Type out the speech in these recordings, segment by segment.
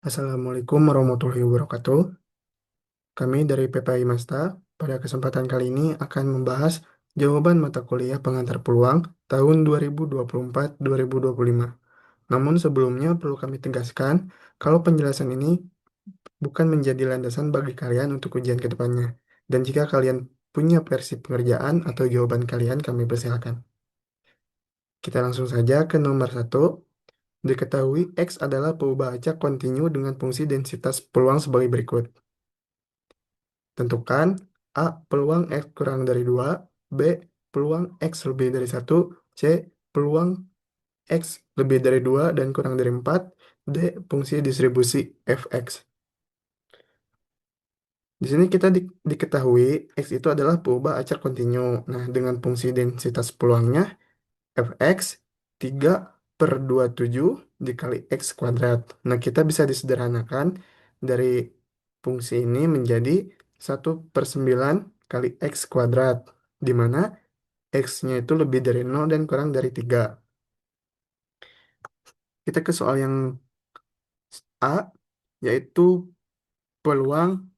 Assalamualaikum warahmatullahi wabarakatuh. Kami dari PPI Masta pada kesempatan kali ini akan membahas jawaban mata kuliah pengantar peluang tahun 2024-2025. Namun sebelumnya perlu kami tegaskan kalau penjelasan ini bukan menjadi landasan bagi kalian untuk ujian ke depannya. Dan jika kalian punya versi pengerjaan atau jawaban kalian, kami persilakan. Kita langsung saja ke nomor satu. Diketahui X adalah perubahan acak kontinu dengan fungsi densitas peluang sebagai berikut. Tentukan A. Peluang X kurang dari 2, B. Peluang X lebih dari 1, C. Peluang X lebih dari 2 dan kurang dari 4, D. Fungsi distribusi fx. Di sini kita diketahui X itu adalah perubahan acak kontinu. Nah, dengan fungsi densitas peluangnya fx 3/27 dikali X kuadrat. Nah, kita bisa disederhanakan dari fungsi ini menjadi 1/9 kali X kuadrat, di mana X-nya itu lebih dari 0 dan kurang dari 3. Kita ke soal yang A, yaitu peluang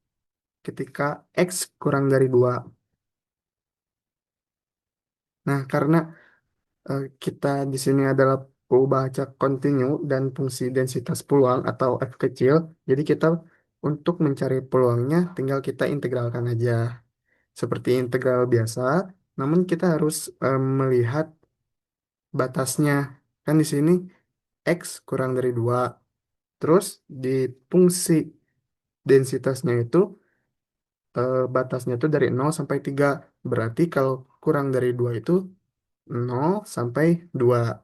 ketika X kurang dari 2. Nah, karena kita di sini adalah perubahan kontinu dan fungsi densitas peluang atau F kecil, jadi kita untuk mencari peluangnya tinggal kita integralkan aja. Seperti integral biasa, namun kita harus melihat batasnya. Kan di sini X kurang dari 2. Terus di fungsi densitasnya itu batasnya itu dari 0 sampai 3. Berarti kalau kurang dari 2 itu 0 sampai 2.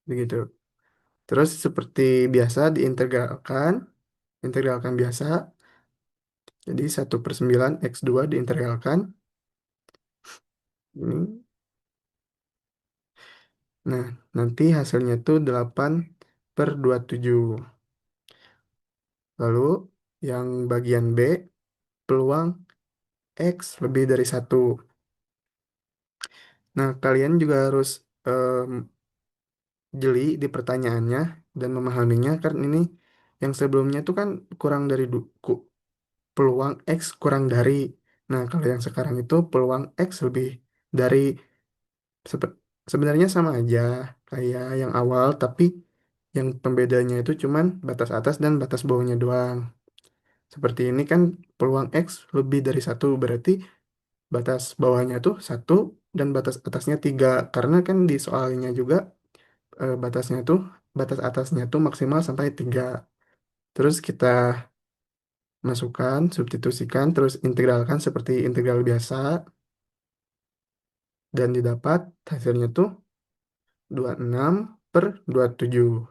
Begitu. Terus seperti biasa diintegralkan. Integralkan biasa. Jadi 1/9 X2 diintegralkan. Ini. Nah, nanti hasilnya itu 8/27. Lalu yang bagian B, peluang X lebih dari 1. Nah, kalian juga harus em, jeli di pertanyaannya dan memahaminya, kan ini yang sebelumnya itu kan kurang dari peluang X kurang dari. Nah, kalau yang sekarang itu peluang X lebih dari. Sebenarnya sama aja kayak yang awal, tapi yang pembedanya itu cuman batas atas dan batas bawahnya doang. Seperti ini kan peluang X lebih dari 1, berarti batas bawahnya tuh 1 dan batas atasnya 3. Karena kan di soalnya juga batasnya tuh, batas atasnya tuh maksimal sampai 3. Terus kita masukkan, substitusikan, terus integralkan seperti integral biasa, dan didapat hasilnya tuh 26/27.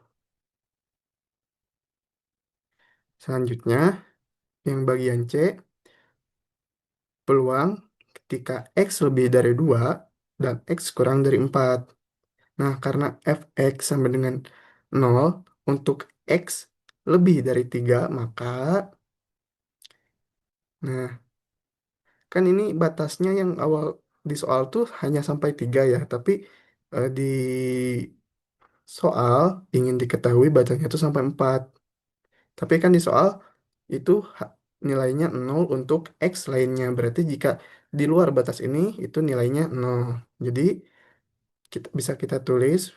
Selanjutnya, yang bagian C, peluang ketika X lebih dari 2 dan X kurang dari 4. Nah, karena fx sama dengan 0, untuk X lebih dari 3, maka, nah, kan ini batasnya yang awal di soal tuh hanya sampai 3 ya, tapi di soal ingin diketahui batasnya tuh sampai 4. Tapi kan di soal itu nilainya 0 untuk X lainnya. Berarti jika di luar batas ini, itu nilainya 0. Jadi bisa kita tulis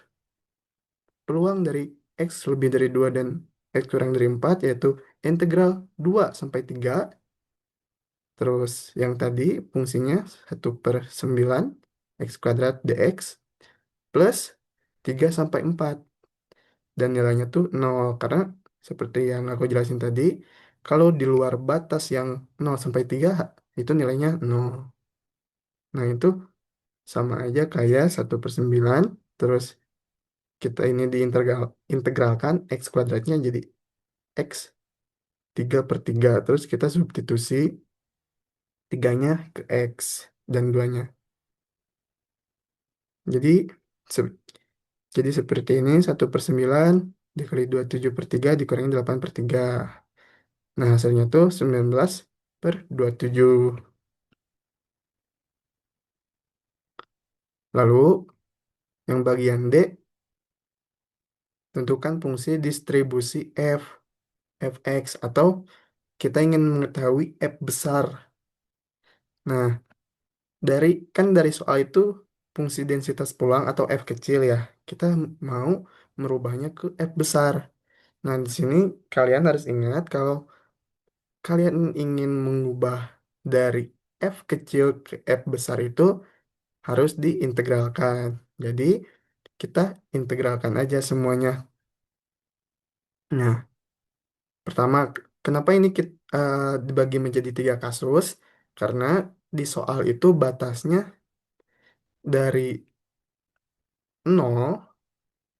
peluang dari X lebih dari 2 dan X kurang dari 4, yaitu integral 2 sampai 3. Terus yang tadi fungsinya 1/9 X kuadrat dx plus 3 sampai 4. Dan nilainya tuh 0. Karena seperti yang aku jelasin tadi, kalau di luar batas yang 0 sampai 3, itu nilainya 0. Nah, itu sama aja kayak 1/9. Terus kita ini integralkan X kuadratnya jadi X 3/3. Terus kita substitusi 3-nya ke X dan 2-nya. Jadi, se- jadi seperti ini 1/9 dikali 27/3 dikurangi 8/3. Nah, hasilnya tuh 19/27. Lalu, yang bagian D, tentukan fungsi distribusi F. fx, atau kita ingin mengetahui f besar. Nah, dari kan dari soal itu fungsi densitas peluang atau f kecil ya. Kita mau merubahnya ke f besar. Nah, di sini kalian harus ingat kalau kalian ingin mengubah dari f kecil ke f besar itu harus diintegralkan. Jadi, kita integralkan aja semuanya. Nah, pertama, kenapa ini kita dibagi menjadi tiga kasus? Karena di soal itu batasnya dari nol,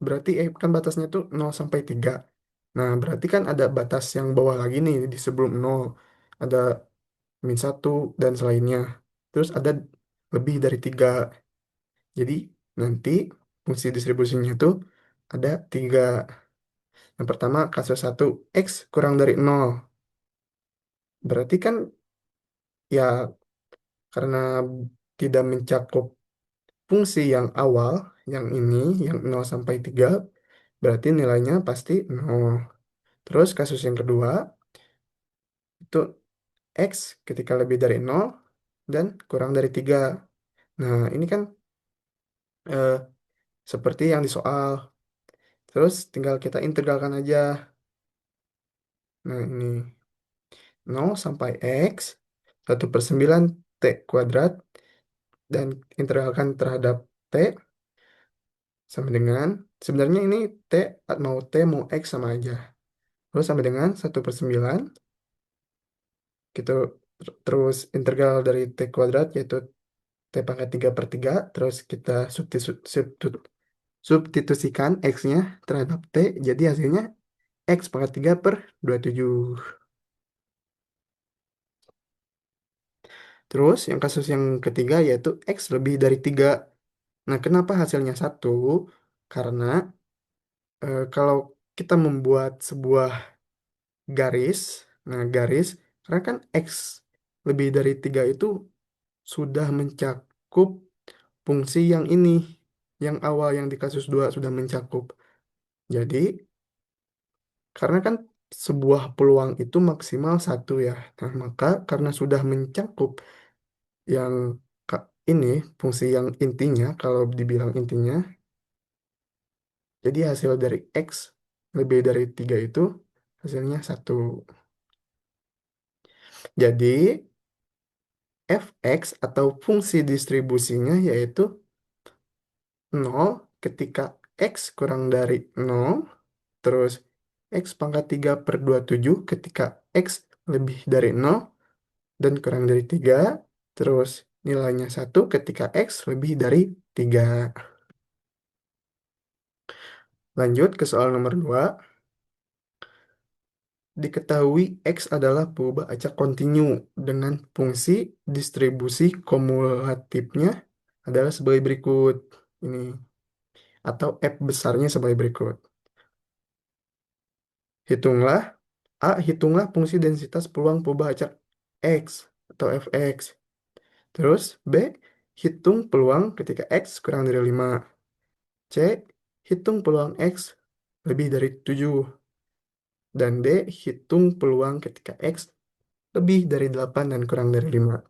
berarti kan batasnya tuh 0 sampai 3. Nah, berarti kan ada batas yang bawah lagi nih di sebelum nol. Ada -1 dan selainnya. Terus ada lebih dari 3. Jadi nanti fungsi distribusinya itu ada 3. Yang pertama kasus satu, X kurang dari nol. Berarti kan ya karena tidak mencakup fungsi yang awal, yang ini, yang 0 sampai 3, berarti nilainya pasti nol. Terus kasus yang kedua, itu X ketika lebih dari nol dan kurang dari 3. Nah, ini kan eh, seperti yang di soal. Terus tinggal kita integralkan aja. Nah, ini 0 sampai X, 1/9 T kuadrat, dan integralkan terhadap T sama dengan, sebenarnya ini T, mau T mau X sama aja. Terus sama dengan 1/9, gitu. Terus integral dari T kuadrat, yaitu T pangkat 3/3. Terus kita substitusikan X-nya terhadap T, jadi hasilnya X pangkat 3/27. Terus yang kasus yang ketiga yaitu X lebih dari 3. Nah, kenapa hasilnya satu? Karena kalau kita membuat sebuah garis, nah garis, karena kan X lebih dari 3 itu sudah mencakup fungsi yang ini, yang awal yang di kasus 2 sudah mencakup. Jadi, karena kan sebuah peluang itu maksimal satu ya. Nah, maka karena sudah mencakup yang ini, fungsi yang intinya, kalau dibilang intinya, jadi hasil dari X lebih dari 3 itu hasilnya satu. Jadi fx atau fungsi distribusinya yaitu nol ketika x kurang dari nol, terus x pangkat 3/27 ketika x lebih dari nol dan kurang dari 3, terus nilainya satu ketika x lebih dari 3. Lanjut ke soal nomor 2. Diketahui X adalah perubahan acak kontinu dengan fungsi distribusi kumulatifnya adalah sebagai berikut. Ini atau F besarnya sebagai berikut. Hitunglah hitunglah fungsi densitas peluang perubahan acak X atau Fx. Terus B, hitung peluang ketika X kurang dari 5. C, hitung peluang X lebih dari 7. Dan D, hitung peluang ketika X lebih dari 8 dan kurang dari 5.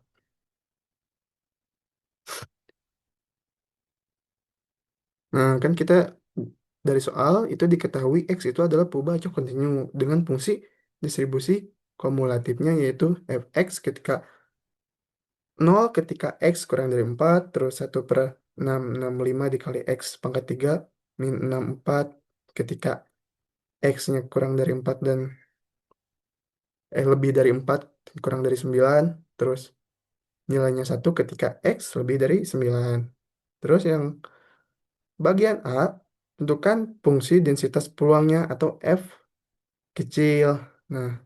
Nah, kan kita dari soal itu diketahui X itu adalah perubahan acak kontinu dengan fungsi distribusi kumulatifnya yaitu Fx ketika nol ketika X kurang dari 4, terus 1/665 dikali X pangkat 3 min 64 ketika X-nya kurang dari 4 dan lebih dari 4 kurang dari 9, terus nilainya satu ketika X lebih dari 9. Terus yang bagian A, tentukan fungsi densitas peluangnya atau F kecil. Nah,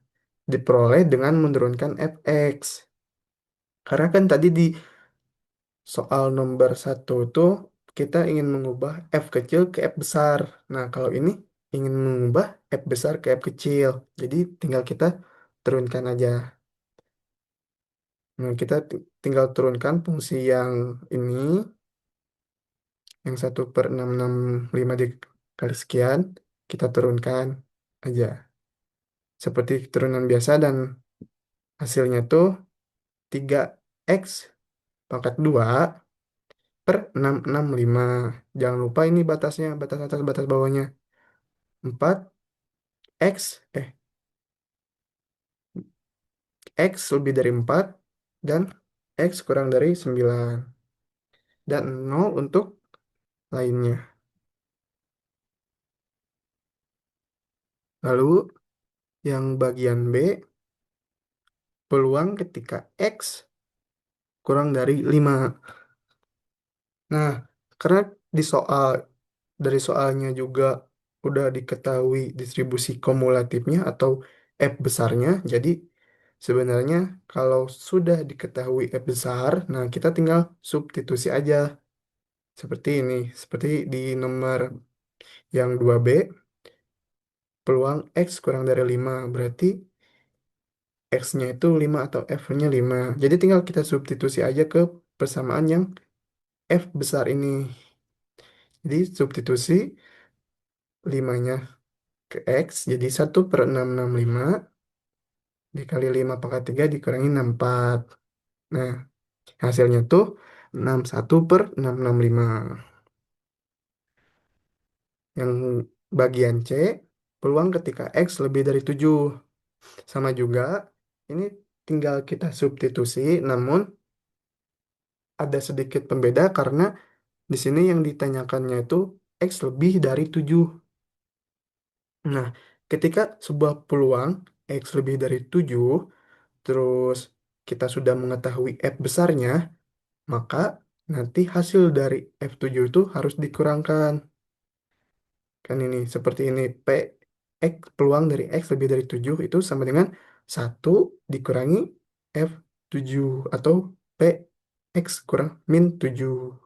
diperoleh dengan menurunkan fx. Karena kan tadi di soal nomor satu tuh kita ingin mengubah f kecil ke f besar. Nah, kalau ini ingin mengubah f besar ke f kecil. Jadi tinggal kita turunkan aja. Nah, kita tinggal turunkan fungsi yang ini, yang 1/665 dikali sekian, kita turunkan aja. seperti turunan biasa dan hasilnya tuh 3x pangkat 2 per 665. Jangan lupa ini batasnya, batas atas, batas bawahnya. 4x, x lebih dari 4 dan x kurang dari 9. Dan 0 untuk lainnya. Lalu yang bagian B, peluang ketika x kurang dari 5. Nah, karena di soal dari soalnya juga udah diketahui distribusi kumulatifnya atau F besarnya, jadi sebenarnya kalau sudah diketahui F besar, nah kita tinggal substitusi aja seperti ini, seperti di nomor yang 2B, peluang X kurang dari 5 berarti X-nya itu 5 atau F-nya 5. Jadi tinggal kita substitusi aja ke persamaan yang F besar ini. Jadi substitusi 5-nya ke X jadi 1/665 dikali 5 pangkat 3 dikurangi 64. Nah, hasilnya tuh 61/665. Yang bagian C, peluang ketika X lebih dari 7. Sama juga, ini tinggal kita substitusi, namun ada sedikit pembeda karena di sini yang ditanyakannya itu X lebih dari 7. Nah, ketika sebuah peluang X lebih dari 7, terus kita sudah mengetahui F besarnya, maka nanti hasil dari F7 itu harus dikurangkan. Kan ini, seperti ini. X, peluang dari X lebih dari 7 itu sama dengan 1 dikurangi F7 atau P X kurang min 7.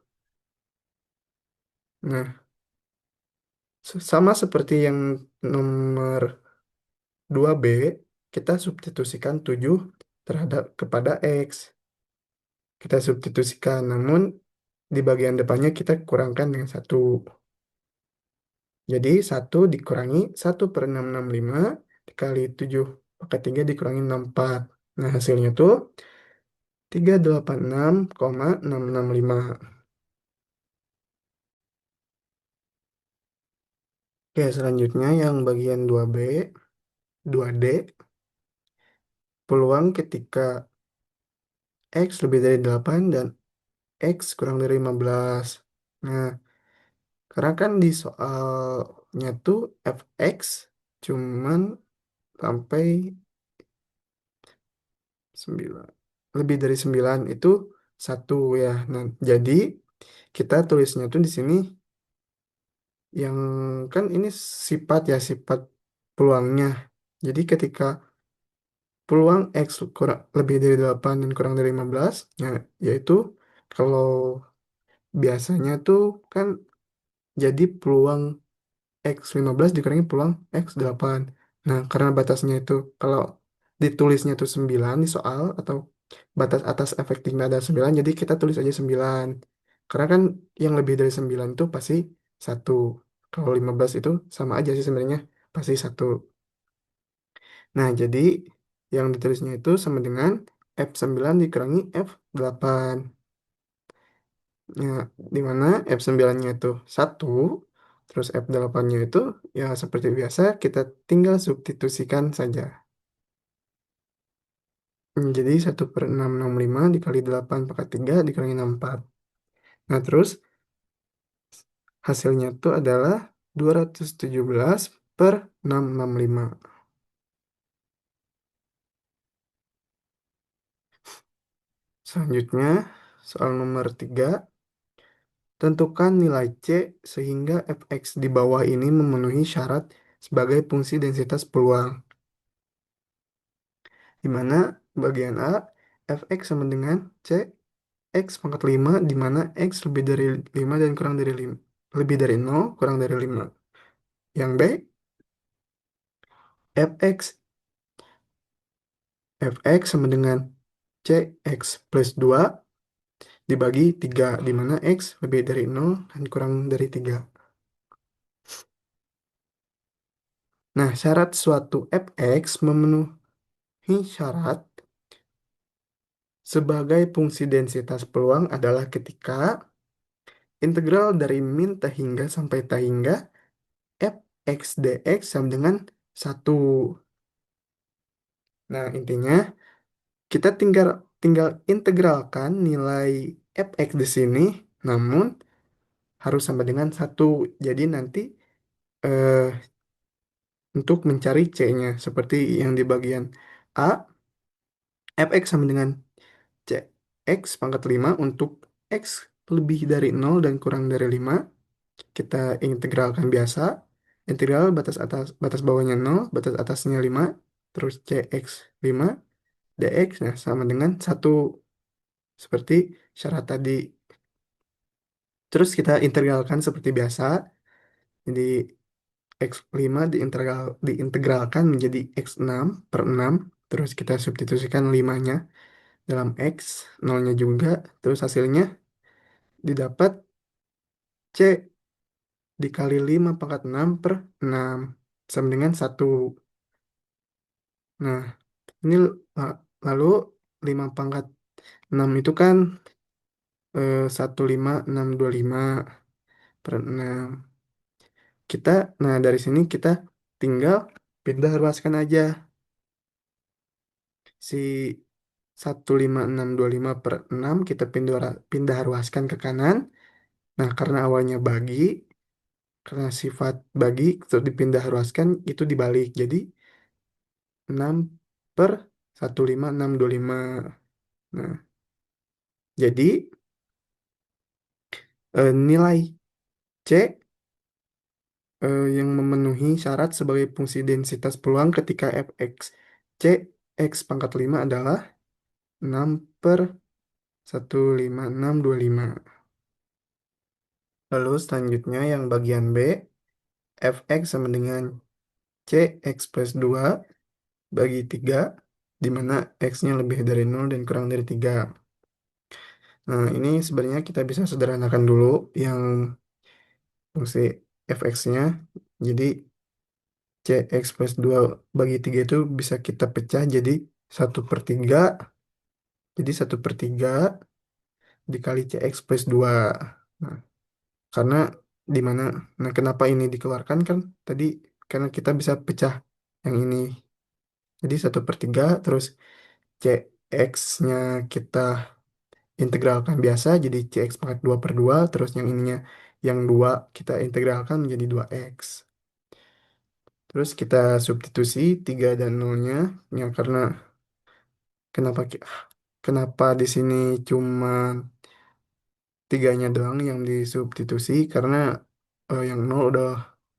Nah, sama seperti yang nomor 2B, kita substitusikan 7 terhadap kepada X. Kita substitusikan, namun di bagian depannya kita kurangkan dengan 1. Jadi 1 dikurangi 1/665 dikali 7 pangkat 3 dikurangi 64. Nah, hasilnya tuh 386,665. Oke, selanjutnya yang bagian 2B, 2D, peluang ketika X lebih dari 8 dan X kurang dari 15. Nah, karena kan di soalnya tuh fx cuman sampai 9. Lebih dari 9 itu 1 ya. Nah, jadi kita tulisnya tuh di sini yang kan ini sifat ya, sifat peluangnya. Jadi ketika peluang X kurang lebih dari 8 dan kurang dari 15, ya, yaitu kalau biasanya tuh kan jadi peluang X15 dikurangi peluang X8. Nah, karena batasnya itu kalau ditulisnya itu 9 di soal atau batas atas efektifnya ada 9, jadi kita tulis aja 9. Karena kan yang lebih dari 9 itu pasti 1. Kalau 15 itu sama aja sih sebenarnya, pasti 1. Nah, jadi yang ditulisnya itu sama dengan F9 dikurangi F8. Nah, di mana F9-nya itu 1, terus F8-nya itu ya seperti biasa kita tinggal substitusikan saja. Jadi 1/665 dikali 8 pangkat 3 dikurangi 64. Nah, terus hasilnya itu adalah 217/665. Selanjutnya, soal nomor 3, tentukan nilai C sehingga fx di bawah ini memenuhi syarat sebagai fungsi densitas peluang. Di mana bagian A, fx sama dengan C X pangkat 5, di mana X lebih dari 5 dan kurang dari 5. Lebih dari 0, kurang dari 5. Yang B, Fx. Fx sama dengan Cx plus 2 dibagi 3, di mana X lebih dari 0 dan kurang dari 3. Nah, syarat suatu fx memenuhi syarat sebagai fungsi densitas peluang adalah ketika integral dari min hingga sampai hingga fx dx sama dengan satu. Nah, intinya kita tinggal tinggal integralkan nilai fx di sini, namun harus sama dengan satu. Jadi nanti eh, untuk mencari c-nya seperti yang di bagian A, fx sama dengan cx pangkat 5 untuk x lebih dari nol dan kurang dari 5 kita integralkan biasa. Integral batas atas batas bawahnya nol, batas atasnya 5, terus cx 5 dx nah sama dengan satu seperti syarat tadi. Terus kita integralkan seperti biasa. Jadi x5 diintegralkan menjadi x6 per 6. Terus kita substitusikan 5-nya dalam x, nolnya juga. Terus hasilnya didapat c dikali 5 pangkat 6 per 6 sama dengan satu. Nah, ini lalu 5 pangkat 6 itu kan 15625 per 6. Kita, nah dari sini kita tinggal pindah ruaskan aja si 15625 per 6 kita pindah ruaskan ke kanan. Nah, karena awalnya bagi, karena sifat bagi terus dipindah ruaskan itu dibalik. Jadi 6 per 15625. Nah, jadi nilai C yang memenuhi syarat sebagai fungsi densitas peluang ketika fx C x pangkat 5 adalah 6 per 15625. Lalu selanjutnya yang bagian B, fx sama dengan cx plus 2 bagi 3, di mana x-nya lebih dari nol dan kurang dari 3. Nah, ini sebenarnya kita bisa sederhanakan dulu yang fungsi fx-nya. Jadi, cx plus 2 bagi 3 itu bisa kita pecah jadi 1/3. Jadi 1/3 dikali cx plus 2. Nah, karena di mana, nah kenapa ini dikeluarkan kan tadi karena kita bisa pecah yang ini. Jadi 1/3 terus cx-nya kita integralkan biasa jadi cx pangkat 2/2 terus yang ininya yang 2 kita integralkan menjadi 2x. Terus kita substitusi 3 dan 0-nya ya karena kenapa kenapa di sini cuma tiganya doang yang disubstitusi karena yang 0 udah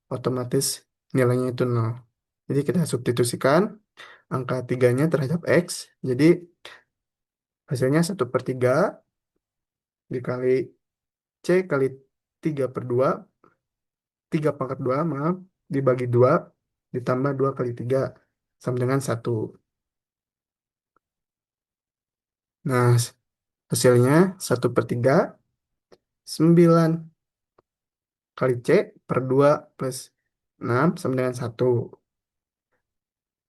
otomatis nilainya itu 0. Jadi kita substitusikan angka tiganya terhadap x. Jadi hasilnya 1/3 dikali c kali 3/2, 3/2 maaf, dibagi 2 ditambah 2 kali 3 sama dengan satu. Nah, hasilnya 1/3 9 kali c per 2 plus 6 sama dengan satu.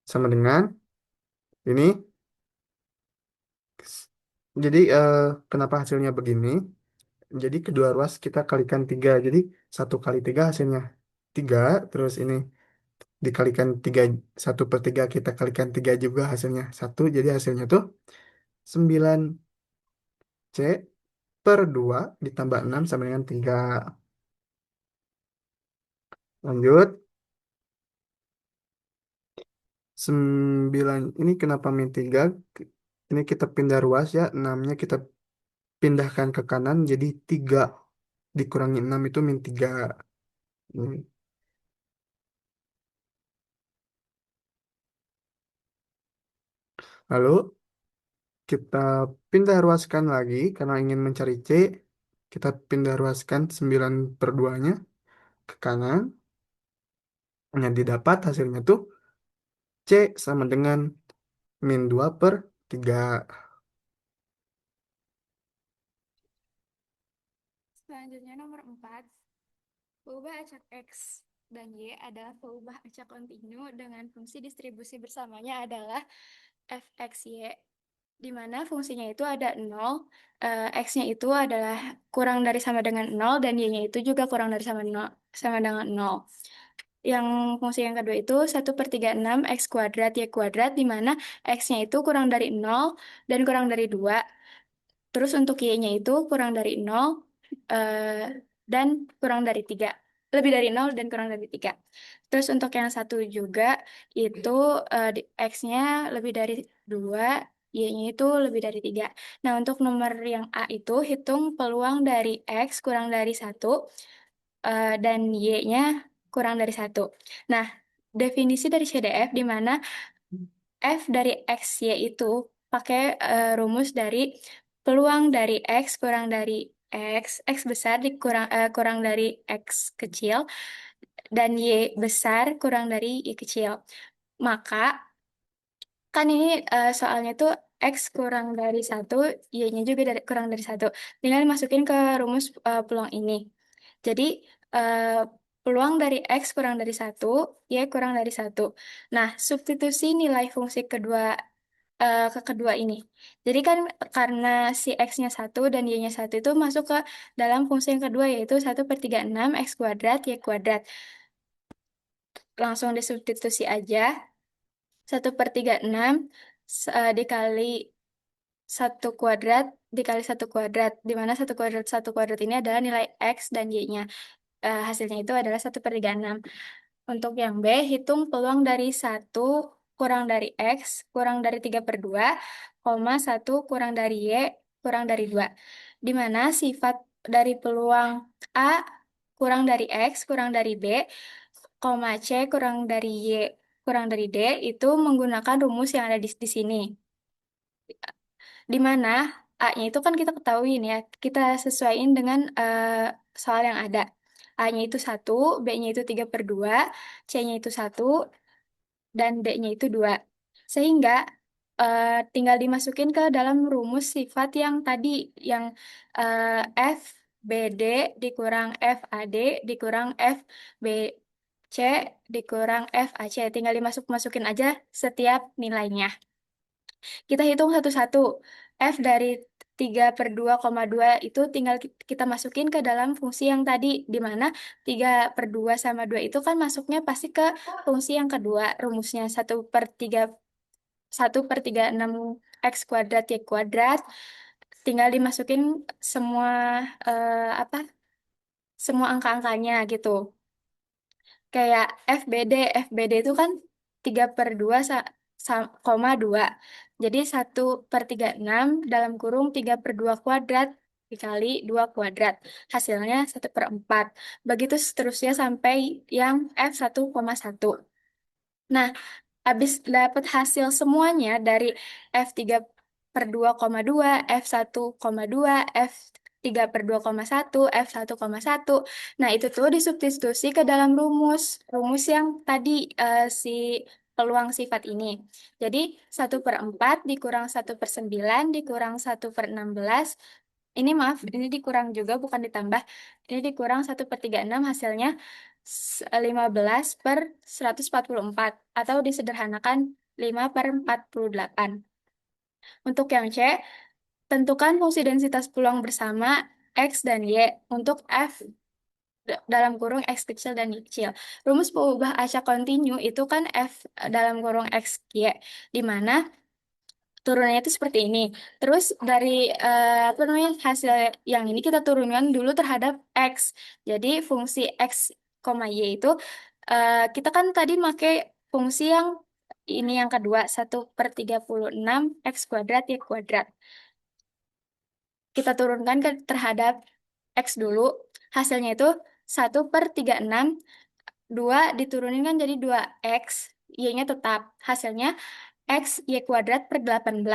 Sama dengan ini. Jadi kenapa hasilnya begini? Jadi kedua ruas kita kalikan 3. Jadi 1 kali 3 hasilnya 3. Terus ini dikalikan 3, 1/3 kita kalikan 3 juga hasilnya satu. Jadi hasilnya tuh 9c per 2 ditambah 6 sama dengan 3. Lanjut. 9 ini kenapa min 3? Ini kita pindah ruas ya. 6-nya kita pindahkan ke kanan jadi 3 dikurangi 6 itu min 3. Ini. Lalu kita pindah ruaskan lagi karena ingin mencari C. Kita pindah ruaskan 9/2-nya ke kanan. Yang didapat hasilnya tuh C sama dengan min 2/3. Selanjutnya nomor 4, ubah acak X dan Y adalah peubah acak kontinu dengan fungsi distribusi bersamanya adalah fxy, di mana fungsinya itu ada 0, x-nya itu adalah kurang dari sama dengan 0, dan y-nya itu juga kurang dari sama, 0, sama dengan 0. Yang fungsi yang kedua itu 1/36 x kuadrat y kuadrat, di mana x-nya itu kurang dari 0 dan kurang dari 2. Terus untuk y-nya itu kurang dari 0 dan kurang dari 3. Lebih dari 0 dan kurang dari 3. Terus untuk yang satu juga itu x-nya lebih dari 2, y-nya itu lebih dari 3. Nah, untuk nomor yang A itu hitung peluang dari x kurang dari 1 dan y-nya kurang dari 1. Nah, definisi dari CDF di mana f dari x, y itu pakai rumus dari peluang dari x kurang dari x besar kurang dari x kecil, dan y besar kurang dari y kecil. Maka kan ini soalnya tuh x kurang dari satu, y-nya juga kurang dari satu. Tinggal dimasukin ke rumus peluang ini. Jadi eh, peluang dari x kurang dari satu, y kurang dari satu. Nah, substitusi nilai fungsi ke kedua ini. Jadi kan karena si x-nya satu dan y-nya satu itu masuk ke dalam fungsi yang kedua, yaitu 1/36 x kuadrat y kuadrat. Langsung disubstitusi aja. 1/36 dikali satu kuadrat dikali satu kuadrat, di mana satu kuadrat ini adalah nilai x dan y-nya. Hasilnya itu adalah 1/36. Untuk yang B, hitung peluang dari satu kurang dari x kurang dari 3/2, koma 1 kurang dari y kurang dari 2. Di mana sifat dari peluang A kurang dari x kurang dari b, koma c kurang dari y kurang dari d itu menggunakan rumus yang ada di sini. Di mana A-nya itu kan kita ketahui nih ya, kita sesuaiin dengan soal yang ada. A-nya itu satu, B-nya itu 3/2, C-nya itu satu, dan D-nya itu 2. Sehingga tinggal dimasukin ke dalam rumus sifat yang tadi, yang F BD dikurang F AD dikurang F BC dikurang F AC. Tinggal masukin aja setiap nilainya. Kita hitung satu-satu. F dari 3/2,2 itu tinggal kita masukin ke dalam fungsi yang tadi, di mana 3/2 sama 2 itu kan masuknya pasti ke fungsi yang kedua. Rumusnya 1/36 x kuadrat y kuadrat. Tinggal dimasukin semua apa semua angka-angkanya gitu. Kayak FBD itu kan 3/2 koma 2. Jadi 1/36 dalam kurung 3/2 kuadrat dikali 2 kuadrat. Hasilnya 1/4. Begitu seterusnya sampai yang F1,1. Nah, habis dapat hasil semuanya dari F3/2,2, F1,2, F3/2,1, F1,1. Nah, itu tuh disubstitusi ke dalam rumus yang tadi si peluang sifat ini. Jadi 1/4 dikurang 1/9 dikurang 1/16. Ini maaf, ini dikurang juga bukan ditambah. Ini dikurang 1/36, hasilnya 15/144, atau disederhanakan 5/48. Untuk yang C, tentukan fungsi densitas peluang bersama X dan Y untuk F dalam kurung X kecil dan Y kecil. Rumus peubah acak kontinu itu kan F dalam kurung X Y, di mana turunannya itu seperti ini. Terus dari apa namanya, hasil yang ini kita turunkan dulu terhadap X. Jadi fungsi X, Y itu kita kan tadi pakai fungsi yang ini yang kedua, 1/36 X kuadrat Y kuadrat. Kita turunkan terhadap X dulu. Hasilnya itu 1/36, 2 diturunin kan jadi 2X, Y-nya tetap. Hasilnya X Y kuadrat per 18.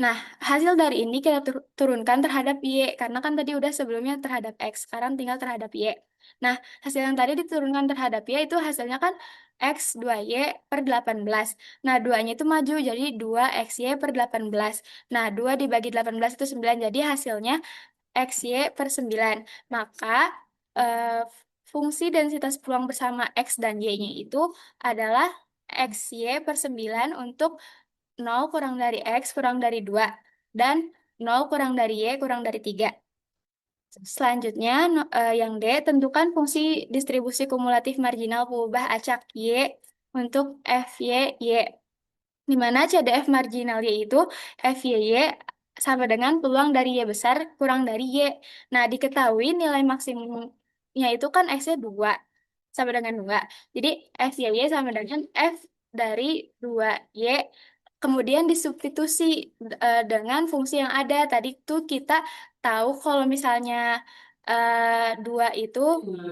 Nah, hasil dari ini kita turunkan terhadap Y, karena kan tadi udah sebelumnya terhadap X, sekarang tinggal terhadap Y. Nah, hasil yang tadi diturunkan terhadap Y itu hasilnya kan X 2Y per 18. Nah, 2-nya itu maju, jadi 2XY per 18. Nah, 2 dibagi 18 itu 9, jadi hasilnya XY per 9. Maka eh, fungsi densitas peluang bersama X dan Y-nya itu adalah XY per 9 untuk 0 kurang dari X kurang dari 2 dan 0 kurang dari Y kurang dari 3. Selanjutnya, yang D, tentukan fungsi distribusi kumulatif marginal pengubah acak Y untuk FY, Y. Di mana CDF marginal Y itu FYY sama dengan peluang dari Y besar kurang dari Y. Nah, diketahui nilai maksimumnya itu kan X-nya 2, sama dengan 2. Jadi FYY sama dengan F dari 2Y. Kemudian disubstitusi dengan fungsi yang ada. Tadi tuh kita tahu kalau misalnya 2 itu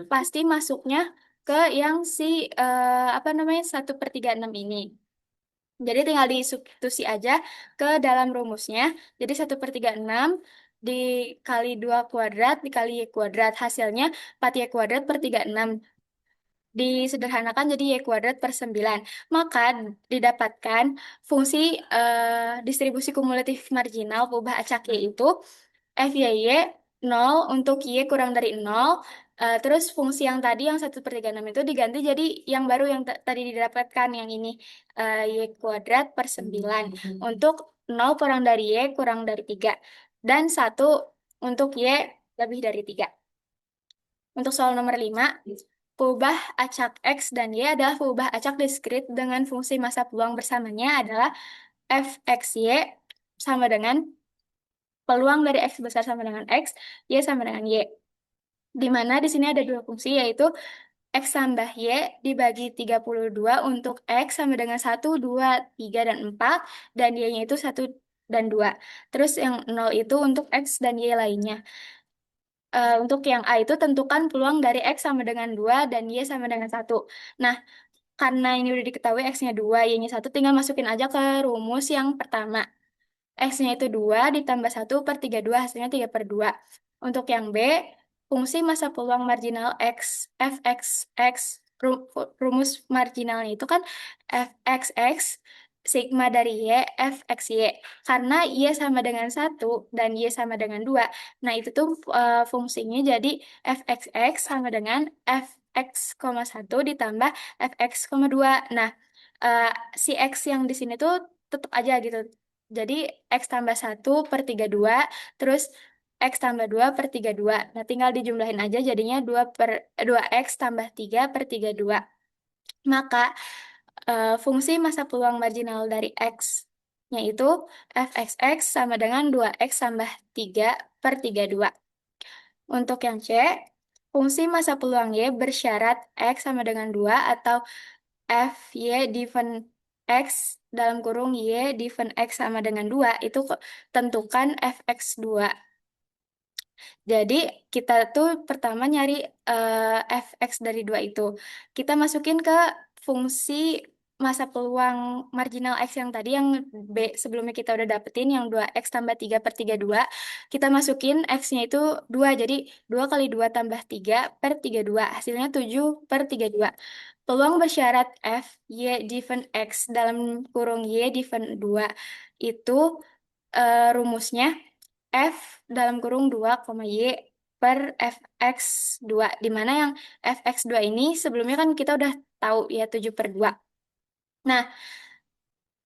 pasti masuknya ke yang si apa namanya 1/36 ini. Jadi tinggal disubstitusi aja ke dalam rumusnya. Jadi 1/36 dikali 2 kuadrat dikali Y kuadrat. Hasilnya 4Y kuadrat per 36. Disederhanakan jadi Y kuadrat per 9. Maka didapatkan fungsi distribusi kumulatif marginal perubahan acak Y itu FYY 0 untuk Y kurang dari 0. Terus fungsi yang tadi yang 1/36 itu diganti jadi yang baru yang tadi didapatkan yang ini Y kuadrat per 9 untuk 0 kurang dari Y kurang dari 3 dan 1 untuk Y lebih dari 3. Untuk soal nomor 5, peubah acak X dan Y adalah peubah acak diskrit dengan fungsi massa peluang bersamanya adalah fxy sama dengan peluang dari X besar sama dengan X, Y sama dengan Y. Di mana di sini ada dua fungsi yaitu X tambah Y dibagi 32 untuk X sama dengan 1, 2, 3, dan 4 dan Y-nya itu 1 dan 2. Terus yang 0 itu untuk X dan Y lainnya. Untuk yang A itu tentukan peluang dari X sama dengan 2 dan Y sama dengan 1. Nah, karena ini udah diketahui X-nya 2, Y-nya 1, tinggal masukin aja ke rumus yang pertama. X-nya itu 2 ditambah 1/32 hasilnya 3/2. Untuk yang B, fungsi massa peluang marginal X, fxx, rumus marginalnya itu kan fxx, sigma dari Y, fxy. Karena Y sama dengan 1 dan Y sama dengan 2. Nah, itu tuh fungsinya jadi fxx sama dengan fx,1 ditambah fx,2. Nah, eh, si X yang di sini tuh tetap aja gitu. Jadi X tambah 1/32, terus X tambah 2/32. Nah, tinggal dijumlahin aja jadinya 2 X tambah 3/32. Maka fungsi massa peluang marginal dari X-nya itu fxx sama dengan 2X tambah 3/32. Untuk yang C, fungsi massa peluang Y bersyarat X sama dengan 2 atau Fy diven X dalam kurung Y diven X sama dengan 2 itu tentukan fx2. Jadi kita tuh pertama nyari fx dari 2 itu. Kita masukin ke fungsi massa peluang marginal X yang tadi yang B sebelumnya kita udah dapetin yang 2X tambah 3/32. Kita masukin X-nya itu 2. Jadi 2 kali 2 tambah 3/32. Hasilnya 7/32. Peluang bersyarat F Y diven X dalam kurung Y diven 2 itu rumusnya F dalam kurung 2, Y per fx2. Di mana yang fx2 ini sebelumnya kan kita udah tahu ya 7/2. Nah,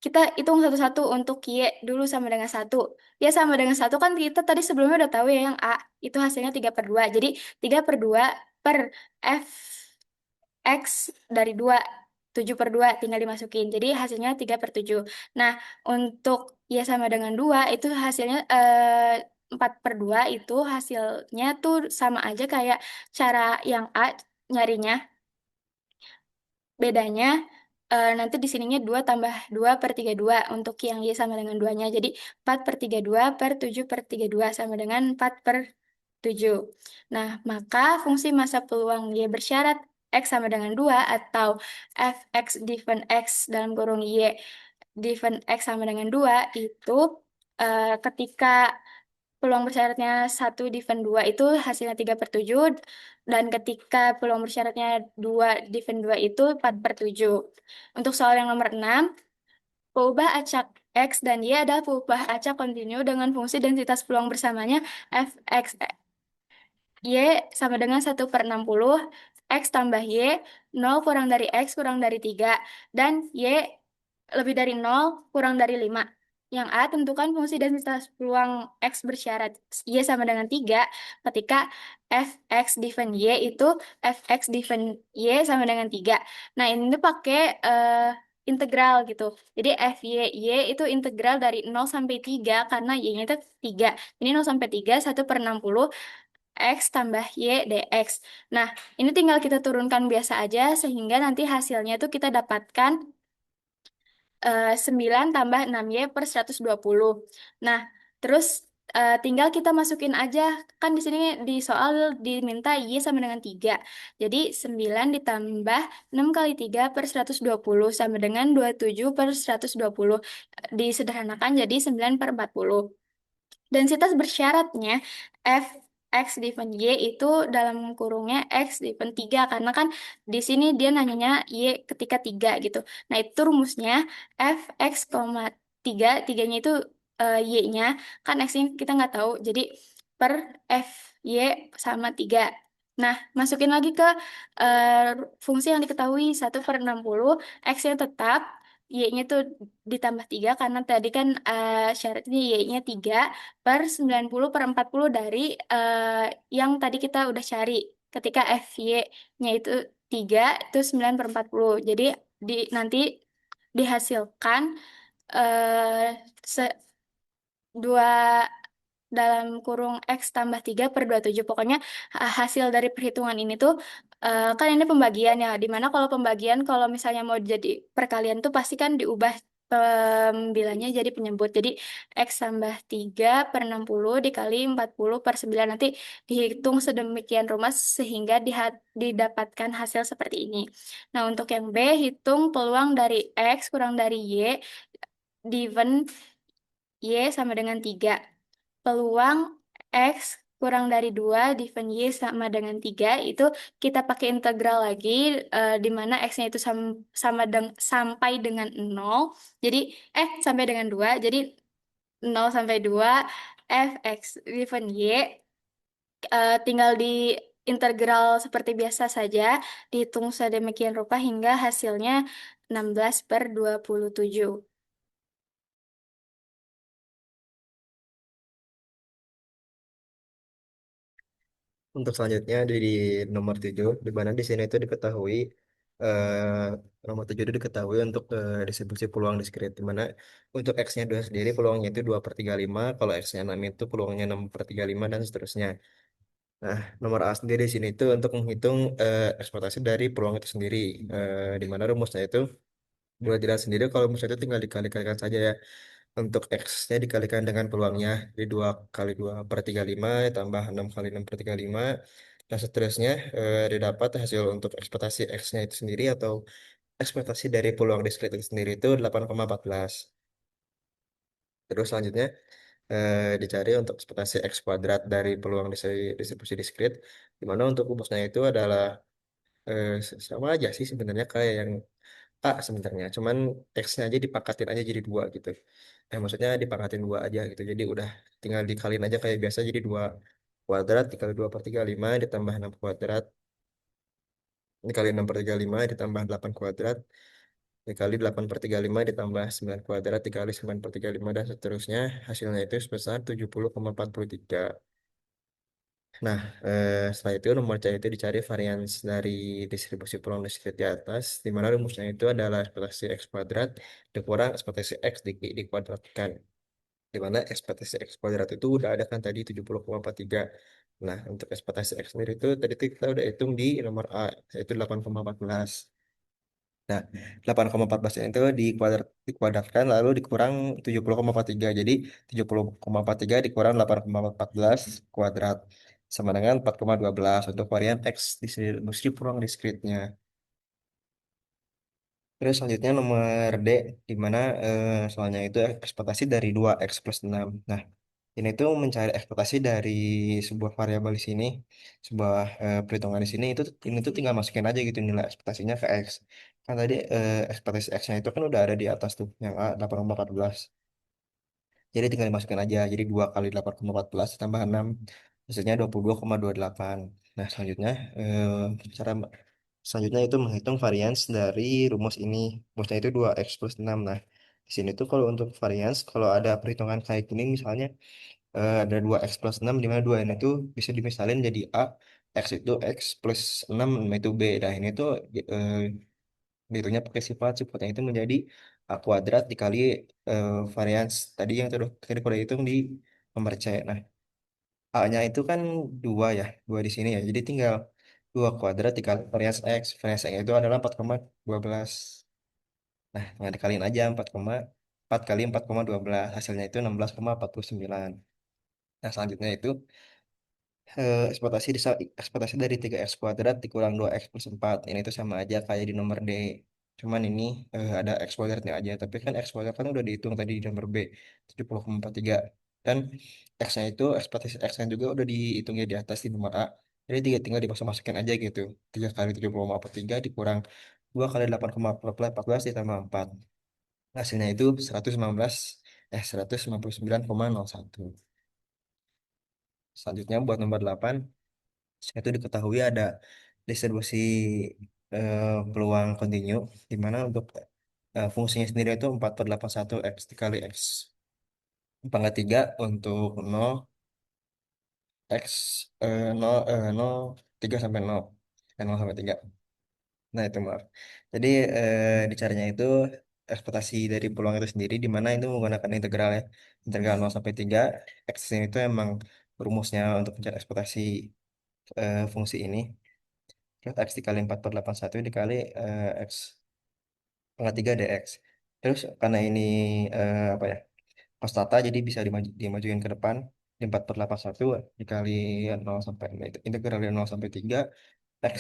kita hitung satu-satu untuk Y dulu sama dengan 1. Ya sama dengan 1 kan kita tadi sebelumnya udah tahu ya yang A itu hasilnya 3/2. Jadi 3/2 per F X dari 2, 7/2 tinggal dimasukin. Jadi hasilnya 3/7. Nah, untuk Y sama dengan 2 itu hasilnya 4/2 itu hasilnya tuh sama aja kayak cara yang A nyarinya. Bedanya nanti di sininya 2 tambah 2/32 untuk yang Y sama dengan 2-nya. Jadi 4/32 per 7/32 sama dengan 4/7. Nah, maka fungsi massa peluang Y bersyarat X sama dengan 2 atau fx diven X dalam kurung Y diven X sama dengan 2 itu ketika peluang bersyaratnya 1/2 itu hasilnya 3/7 dan ketika peluang bersyaratnya 2/2 itu 4/7. Untuk soal yang nomor 6, peubah acak X dan Y adalah peubah acak kontinu dengan fungsi densitas peluang bersamanya fx Y sama dengan 1/60 X tambah Y, 0 kurang dari X kurang dari 3 dan Y lebih dari 0 kurang dari 5. Yang A, tentukan fungsi densitas peluang X bersyarat Y sama dengan 3 ketika fx diven Y itu fx diven Y sama dengan 3. Nah, ini tuh pakai integral gitu. Jadi y itu integral dari 0 sampai 3 karena Y-nya itu 3. Ini 0 sampai 3, 1/60 X tambah Y dx. Nah, ini tinggal kita turunkan biasa aja sehingga nanti hasilnya tuh kita dapatkan 9 tambah 6Y per 120. Nah, terus tinggal kita masukin aja. Kan di sini di soal diminta Y sama dengan 3. Jadi 9 ditambah 6 kali 3 per 120 sama dengan 27 per 120. Disederhanakan jadi 9 per 40. Densitas bersyaratnya f x diven y itu dalam kurungnya x diven 3 karena kan di sini dia nanyanya y ketika 3 gitu. Nah, itu rumusnya f x, 3, tiganya itu y-nya, kan x-nya kita nggak tahu. Jadi per f y sama 3. Nah, masukin lagi ke fungsi yang diketahui 1/60, x-nya tetap, y-nya tuh ditambah 3 karena tadi kan syaratnya y-nya 3 per 90 per 40 dari yang tadi kita udah cari. Ketika FY-nya itu 3 itu 9 per 40. Jadi nanti dihasilkan eh, se- dua dalam kurung X tambah 3 per 27. Pokoknya hasil dari perhitungan ini tuh kan ini pembagian ya. Dimana kalau pembagian kalau misalnya mau jadi perkalian tuh pasti kan diubah pembilanya jadi penyebut. Jadi X tambah 3 per 60 dikali 40 per 9. Nanti dihitung sedemikian rumas sehingga didapatkan hasil seperti ini. Nah, untuk yang B, hitung peluang dari X kurang dari Y given Y sama dengan 3. Peluang X kurang dari 2 diven Y sama dengan 3 itu kita pakai integral lagi di mana X-nya itu sampai dengan 0. Jadi sampai dengan 2. Jadi 0 sampai 2 fx diven Y tinggal di integral seperti biasa saja, dihitung sedemikian rupa hingga hasilnya 16 per 27. Untuk selanjutnya di nomor 7, di mana di sini itu diketahui eh, nomor 7 itu diketahui untuk distribusi peluang diskrit, di mana untuk X-nya 2 sendiri peluangnya itu 2/35, kalau X-nya 6 itu peluangnya 6/35 dan seterusnya. Nah, nomor A sendiri di sini itu untuk menghitung ekspektasi dari peluang itu sendiri, di mana rumusnya itu boleh dilihat sendiri kalau rumusnya itu tinggal dikali-kalikan saja ya. Untuk X-nya dikalikan dengan peluangnya. Jadi 2 kali 2/35 tambah 6 kali 6/35. Dan seterusnya didapat hasil untuk ekspektasi X-nya itu sendiri atau ekspektasi dari peluang diskrit itu sendiri itu 8,14. Terus selanjutnya dicari untuk ekspektasi X kuadrat dari peluang distribusi diskrit. Di mana untuk rumusnya itu adalah sama aja sih sebenarnya kayak yang A sebenarnya, cuman X-nya aja dipangkatin aja jadi 2 gitu. Maksudnya dipangkatin 2 aja gitu. Jadi udah tinggal dikalin aja kayak biasa jadi 2 kuadrat dikali 2/35 ditambah 6 kuadrat dikali 6/35 ditambah 8 kuadrat dikali 8/35 ditambah 9 kuadrat dikali 9/35 dan seterusnya. Hasilnya itu sebesar 70,43. Nah, setelah itu nomor C itu dicari varians dari distribusi peluang diskrit di atas, di mana rumusnya itu adalah ekspektasi X kuadrat dikurang ekspektasi X dikuadratkan. Di mana ekspektasi X kuadrat itu udah ada kan tadi 70,43. Nah, untuk ekspektasi X sendiri itu tadi tuh kita udah hitung di nomor A, yaitu 8,14. Nah, 8,14 itu dikuadratkan lalu dikurang 70,43. Jadi 70,43 dikurang 8,14 kuadrat sama dengan 4,12 untuk varian X distribusi peluang diskritnya. Terus selanjutnya nomor D, di mana soalnya itu ekspektasi dari 2X plus 6. Nah, ini tuh mencari ekspektasi dari sebuah variabel di sini, sebuah perhitungan di sini, ini tuh tinggal masukin aja gitu nilai ekspektasinya ke X. Kan tadi ekspektasi X-nya itu kan udah ada di atas tuh, yang A 8,14. Jadi tinggal dimasukin aja, jadi 2 kali 8,14 tambah 6. hasilnya 22,28. Nah, selanjutnya cara selanjutnya itu menghitung varians dari rumus ini. Rumusnya itu 2x plus 6. Nah, di sini tuh kalau untuk varians, kalau ada perhitungan kayak gini misalnya ada 2x plus 6 di mana 2 ini tuh bisa dimisalin jadi A, x itu x plus 6 itu B. Nah, ini tuh eh, dihitungnya pakai sifat, sifatnya itu menjadi A kuadrat dikali varians tadi yang tadi udah hitung di nomor C. Nah, A-nya itu kan 2 ya, 2 di sini ya. Jadi tinggal 2 kuadrat dikali varians X. Varians X itu adalah 4,12. Nah, tinggal dikaliin aja 4 kali 4,12. Hasilnya itu 16,49. Nah, selanjutnya itu ekspektasi dari 3x kuadrat dikurang 2x plus 4. Ini itu sama aja kayak di nomor D. Cuman ini ada x kuadratnya aja. Tapi kan x kuadrat kan udah dihitung tadi di nomor B. 70,43. Dan x-nya itu, ekspektasi x-nya juga udah dihitungnya di atas di nomor A. Jadi tinggal dimasuk-masukin aja gitu. 3 kali 70,43 dikurang 2 kali 8,14 ditambah 4. Hasilnya itu 199,01. Selanjutnya buat nomor 8. Itu diketahui ada distribusi peluang kontinu, di mana untuk fungsinya sendiri itu 4/81 X dikali X pangkat 3 untuk 0, X 0, 0, 3 sampai 0, 0 sampai 3. Nah itu maaf. Jadi dicarinya itu ekspektasi dari peluang itu sendiri, di mana itu menggunakan integral ya. Integral 0 sampai 3, X ini itu emang rumusnya untuk mencari ekspektasi fungsi ini. Terus X dikali 4/81 dikali X pangkat 3 dx. Terus karena ini apa ya, konstanta jadi bisa dimajuin ke depan. Di 4/81 dikali 0 sampai itu integral dari 0 sampai 3 X,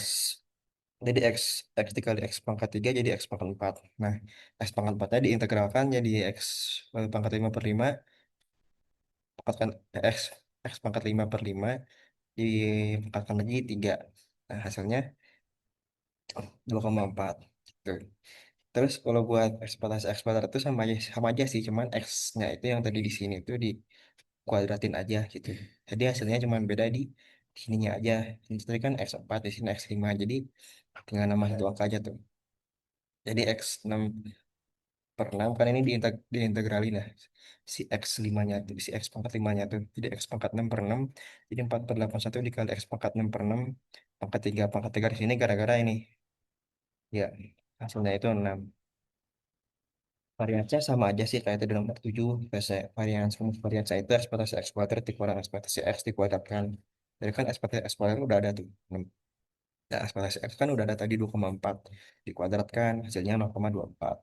jadi X dikali X pangkat 3 jadi X pangkat 4. Nah, X pangkat 4-nya diintegralkan jadi X pangkat 5/5, pangkatkan X X pangkat 5/5 dipangkatkan lagi 3. Nah, hasilnya 2,4. Gitu. Terus kalau buat ekspektasi ekspektor itu sama aja sih, cuman X-nya itu yang tadi di sini itu dikuadratin aja gitu. Jadi hasilnya cuma beda di sininya aja. Ini tadi kan X4, di sini X5. Jadi tinggal nambah satu angka aja tuh. Jadi X6/6 kan ini diintegralin ya. Si X5-nya tuh, si X pangkat 5-nya tuh. Jadi X pangkat 6/6. Jadi 4/81 dikali X pangkat 6/6. Pangkat 3 di sini gara-gara ini. Ya, hasilnya itu 6. Variansnya sama aja sih kayak tadi nomor 7. Rumus varians itu ekspektasi X kuadrat dikurang ekspektasi X dikuadratkan. Jadi kan ekspektasi X kuadrat udah ada tuh. Nah, ekspektasi X kan udah ada tadi 2,4. Dikuadratkan hasilnya 0,24.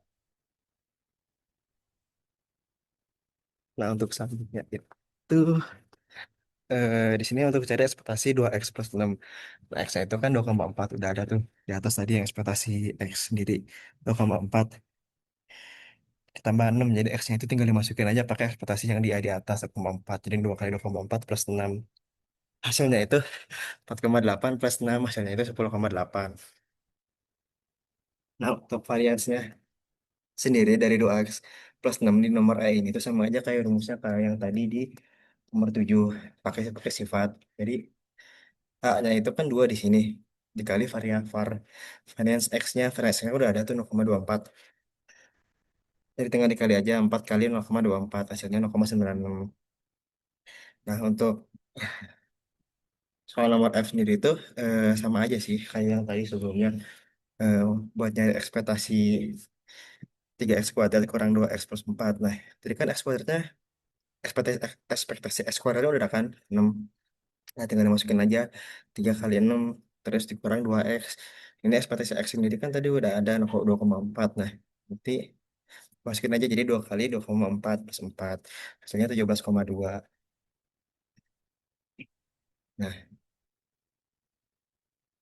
Nah, untuk selanjutnya itu di sini untuk cari ekspektasi 2X plus 6. Nah, X itu kan 2,4 udah ada tuh. Di atas tadi yang ekspektasi X sendiri 2,4 ditambah 6, jadi X-nya itu tinggal dimasukin aja pakai ekspektasi yang di atas 2,4. Jadi 2 kali 2,4 plus 6. Hasilnya itu 4,8 plus 6, hasilnya itu 10,8. Nah, untuk variansnya sendiri dari 2x plus 6 di nomor A ini itu sama aja kayak rumusnya kayak yang tadi di nomor 7, pakai sifat. Jadi A-nya itu kan 2 di sini. Dikali varians X-nya, varians X-nya udah ada tuh 0,24. Jadi tinggal dikali aja 4 kali 0,24, hasilnya 0,96. Nah, untuk soal nomor F sendiri itu sama aja sih kayak yang tadi sebelumnya. Eh, buat nyari ekspektasi 3x kuadrat kurang 2x plus 4. Nah, jadi kan x kuadratnya, ekspektasi, ekspektasi x kuadratnya udah ada kan 6. Nah, tinggal dimasukin aja 3 kali 6 terus dikurang 2x. Ini ekspektasi x sendiri kan tadi udah ada 2,4. Nah, nanti masukin aja jadi 2 kali 2,4 plus 4. Hasilnya 17,2. Nah,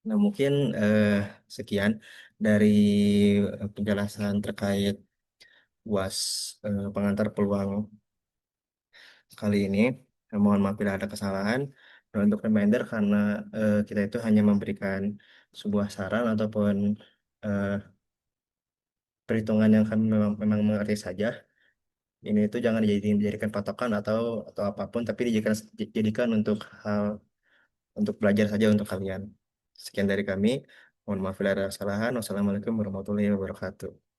mungkin sekian dari penjelasan terkait UAS pengantar peluang kali ini. Mohon maaf bila ada kesalahan. Dan untuk reminder karena kita itu hanya memberikan sebuah saran ataupun eh, perhitungan yang kami memang mengerti saja. Ini itu jangan dijadikan patokan atau apapun, tapi dijadikan untuk hal untuk belajar saja untuk kalian. Sekian dari kami. Mohon maaf bila ada kesalahan. Wassalamualaikum warahmatullahi wabarakatuh.